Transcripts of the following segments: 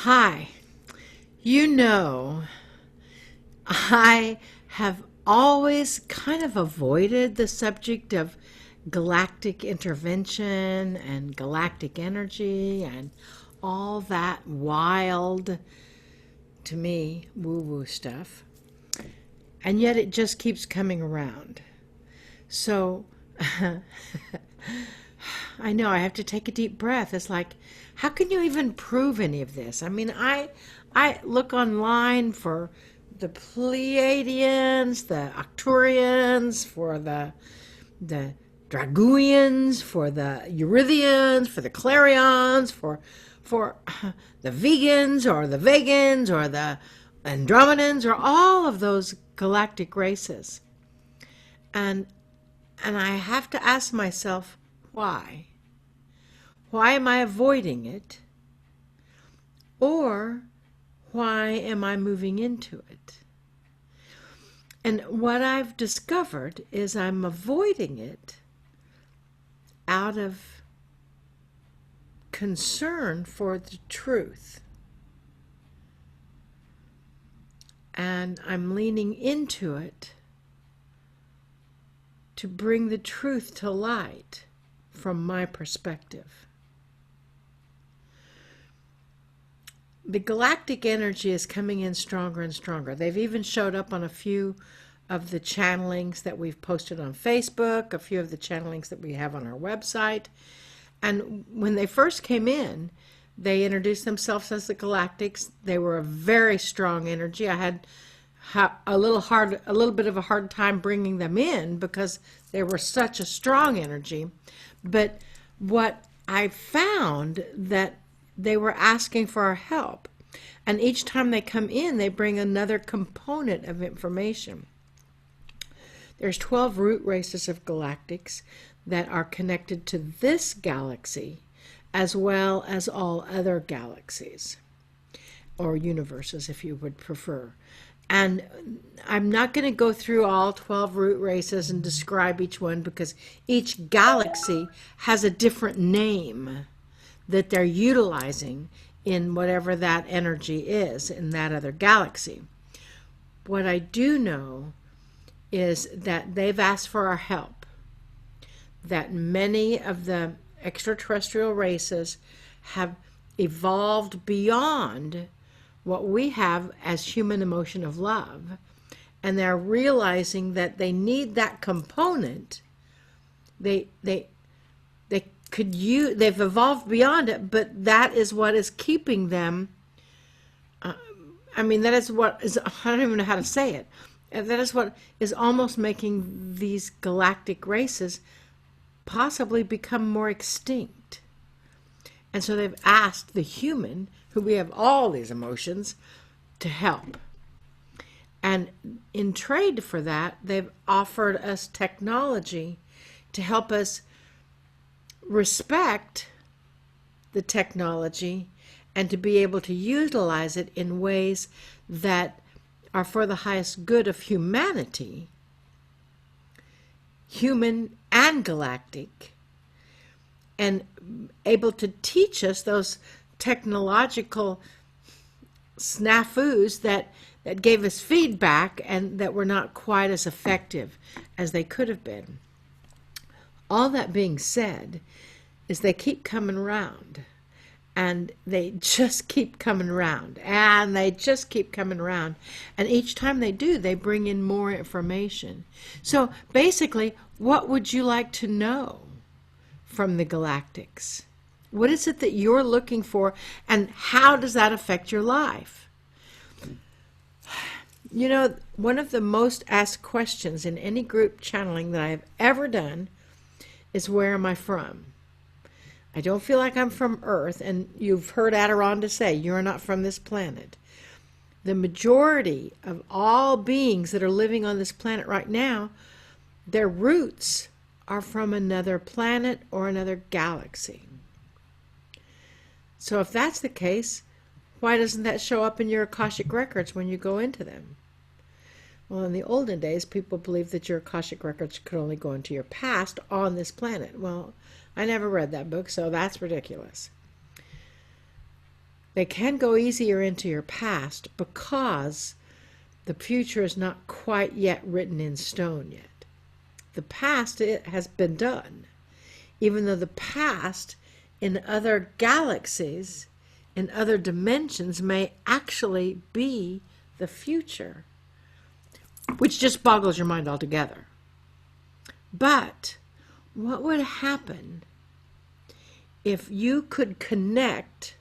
Hi, you know, I have always kind of avoided the subject of galactic intervention and galactic energy and all that wild, to me, woo woo stuff. And yet it just keeps coming around. So I know I have to take a deep breath. It's like, how can you even prove any of this? I mean, I look online for the Pleiadians, the Arcturians, for the Dragoonians, for the Eurythians, for the Clarions, for the vegans or the vegans or the Andromedans or all of those galactic races. And and I have to ask myself, why? Why am I avoiding it? Or why am I moving into it? And what I've discovered is I'm avoiding it out of concern for the truth. And I'm leaning into it to bring the truth to light from my perspective. The galactic energy is coming in stronger and stronger. They've even showed up on a few of the channelings that we've posted on Facebook, a few of the channelings that we have on our website. And when they first came in, they introduced themselves as the Galactics. They were a very strong energy. I had a little bit of a hard time bringing them in because they were such a strong energy. But what I found that they were asking for our help, and each time they come in, they bring another component of information. There's 12 root races of galactics that are connected to this galaxy as well as all other galaxies or universes, if you would prefer. And I'm not going to go through all 12 root races and describe each one because each galaxy has a different name that they're utilizing in whatever that energy is in that other galaxy. What I do know is that they've asked for our help, that many of the extraterrestrial races have evolved beyond what we have as human emotion of love, and they're realizing that they need that component. They could use, they've evolved beyond it, but that is what is keeping them. That is what is, I don't even know how to say it. That is what is almost making these galactic races possibly become more extinct. And so they've asked the human, who we have all these emotions, to help. And in trade for that, they've offered us technology to help us respect the technology and to be able to utilize it in ways that are for the highest good of humanity, human and galactic, and able to teach us those technological snafus that gave us feedback and that were not quite as effective as they could have been. All that being said, is they keep coming around, and they just keep coming around, and they just keep coming around, and each time they do, they bring in more information. So basically, what would you like to know from the Galactics? What is it that you're looking for, and how does that affect your life? You know, one of the most asked questions in any group channeling that I have ever done is, where am I from? I don't feel like I'm from Earth, and you've heard Adironda say, you're not from this planet. The majority of all beings that are living on this planet right now, their roots are from another planet or another galaxy. So if that's the case, why doesn't that show up in your Akashic records when you go into them? Well, in the olden days, people believed that your Akashic records could only go into your past on this planet. Well, I never read that book, so that's ridiculous. They can go easier into your past because the future is not quite yet written in stone yet. The past, it has been done, even though the past in other galaxies, in other dimensions, may actually be the future, which just boggles your mind altogether. But what would happen if you could connect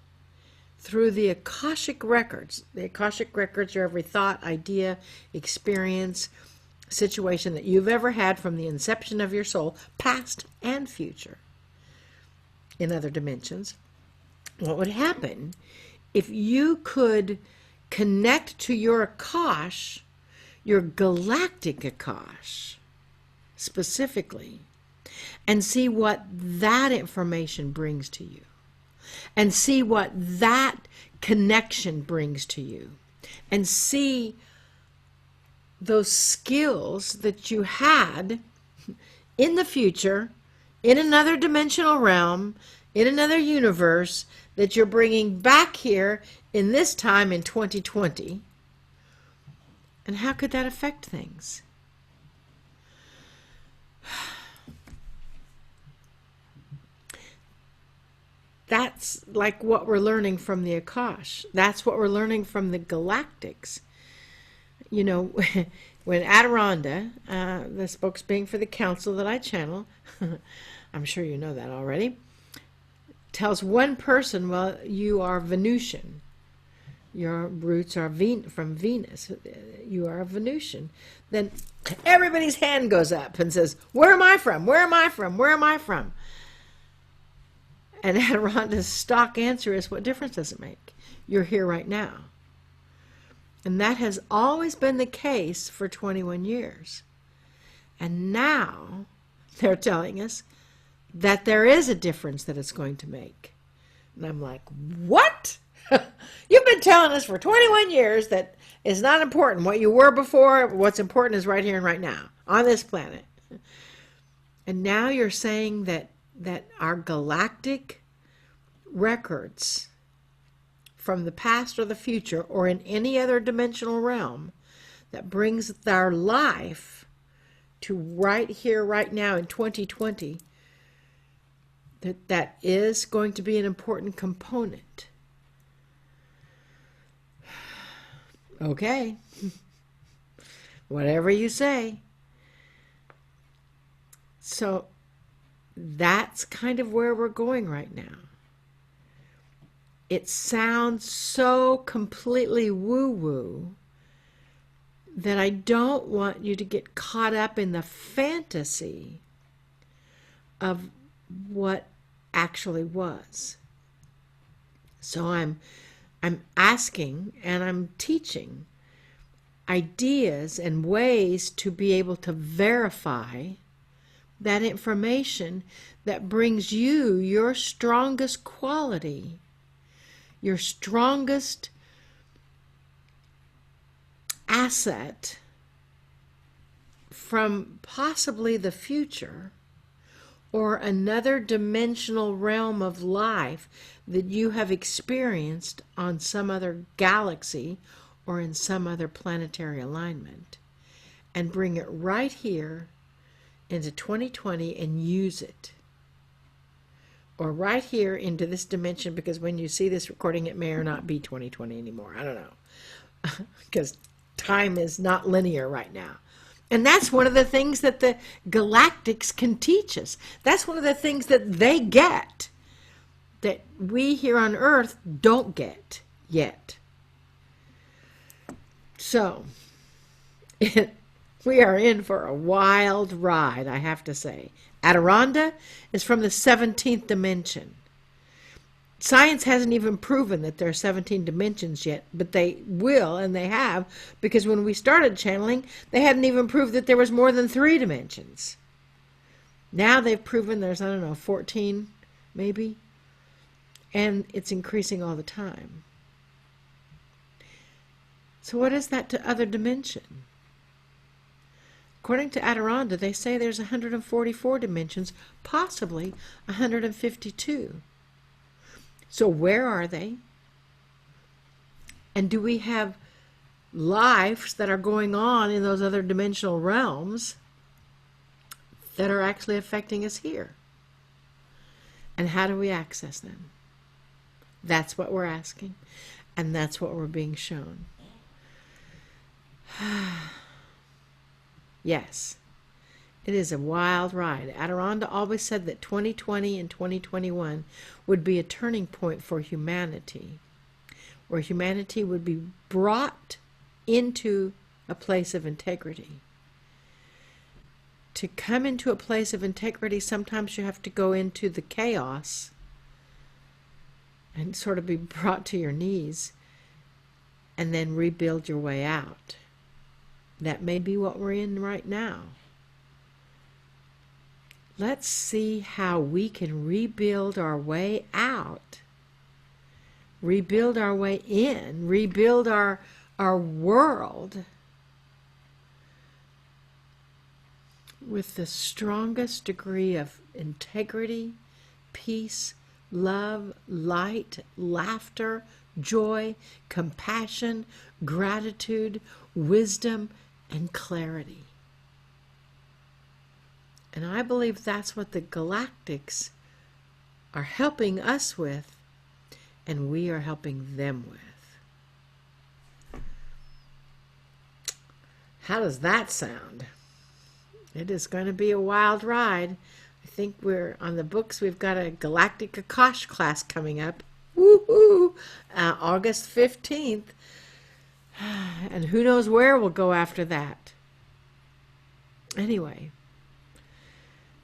through the Akashic records? The Akashic records are every thought, idea, experience, situation that you've ever had from the inception of your soul, past and future, in other dimensions. What would happen if you could connect to your Akash, your galactic Akash, specifically, and see what that information brings to you, and see what that connection brings to you, and see those skills that you had in the future, in another dimensional realm, in another universe, that you're bringing back here in this time in 2020. And how could that affect things? That's like what we're learning from the Akash. That's what we're learning from the Galactics. You know, when Adironda, the spokesbeing for the council that I channel, I'm sure you know that already, tells one person, well, you are Venusian. Your roots are from Venus. You are a Venusian. Then everybody's hand goes up and says, where am I from? Where am I from? Where am I from? And Adironda's stock answer is, what difference does it make? You're here right now. And that has always been the case for 21 years. And now they're telling us that there is a difference that it's going to make. And I'm like, what? You've been telling us for 21 years that it's not important what you were before. What's important is right here and right now on this planet. And now you're saying that our galactic records from the past or the future or in any other dimensional realm that brings our life to right here, right now in 2020, that is going to be an important component. Okay. Whatever you say. So that's kind of where we're going right now. It sounds so completely woo-woo that I don't want you to get caught up in the fantasy of what actually was. So I'm asking and I'm teaching ideas and ways to be able to verify that information that brings you your strongest quality, your strongest asset from possibly the future or another dimensional realm of life that you have experienced on some other galaxy or in some other planetary alignment, and bring it right here into 2020 and use it. Or right here into this dimension, because when you see this recording, it may or not be 2020 anymore. I don't know. Because time is not linear right now. And that's one of the things that the Galactics can teach us. That's one of the things that they get that we here on Earth don't get yet. So, we are in for a wild ride, I have to say. Adironda is from the 17th dimension. Science hasn't even proven that there are 17 dimensions yet, but they will, and they have, because when we started channeling, they hadn't even proved that there was more than 3 dimensions. Now they've proven there's, I don't know, 14 maybe, and it's increasing all the time. So what is that to other dimension? According to Adironda, they say there's 144 dimensions, possibly 152. So where are they? And do we have lives that are going on in those other dimensional realms that are actually affecting us here? And how do we access them? That's what we're asking, and that's what we're being shown. Yes, it is a wild ride. Adironda always said that 2020 and 2021 would be a turning point for humanity, where humanity would be brought into a place of integrity. To come into a place of integrity, sometimes you have to go into the chaos and sort of be brought to your knees and then rebuild your way out. That may be what we're in right now. Let's see how we can rebuild our way out, rebuild our way in, rebuild our world with the strongest degree of integrity, peace, love, light, laughter, joy, compassion, gratitude, wisdom, and clarity. And I believe that's what the Galactics are helping us with, and we are helping them with. How does that sound? It is going to be a wild ride. I think we're on the books. We've got a Galactic Akash class coming up. Woohoo! August 15th. And who knows where we'll go after that. Anyway,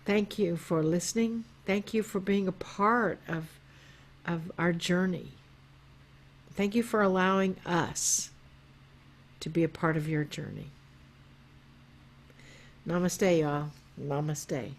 thank you for listening. Thank you for being a part of our journey. Thank you for allowing us to be a part of your journey. Namaste, y'all. Namaste.